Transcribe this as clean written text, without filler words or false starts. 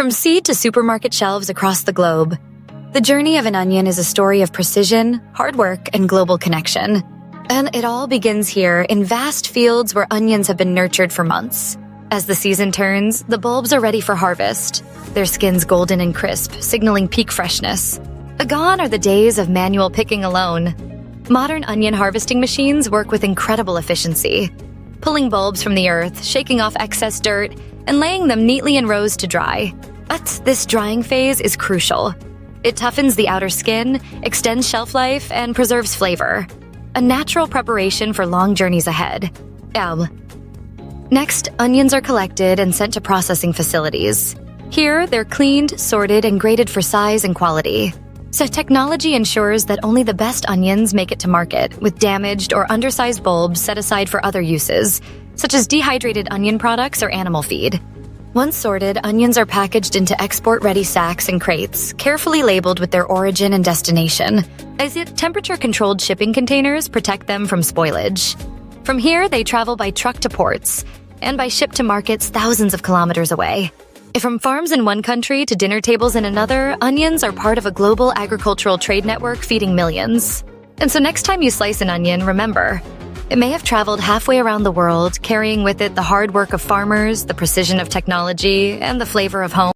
From seed to supermarket shelves across the globe, the journey of an onion is a story of precision, hard work, and global connection. And it all begins here in vast fields where onions have been nurtured for months. As the season turns, the bulbs are ready for harvest, their skins golden and crisp, signaling peak freshness. Gone are the days of manual picking alone. Modern onion harvesting machines work with incredible efficiency, pulling bulbs from the earth, shaking off excess dirt, and laying them neatly in rows to dry. But this drying phase is crucial. It toughens the outer skin, extends shelf life, and preserves flavor. A natural preparation for long journeys ahead. Next, onions are collected and sent to processing facilities. Here, they're cleaned, sorted, and graded for size and quality. So technology ensures that only the best onions make it to market, with damaged or undersized bulbs set aside for other uses, such as dehydrated onion products or animal feed. Once sorted, onions are packaged into export-ready sacks and crates, carefully labeled with their origin and destination, as if temperature-controlled shipping containers protect them from spoilage. From here, they travel by truck to ports, and by ship to markets thousands of kilometers away. From farms in one country to dinner tables in another, onions are part of a global agricultural trade network feeding millions. And so next time you slice an onion, remember, it may have traveled halfway around the world, carrying with it the hard work of farmers, the precision of technology, and the flavor of home.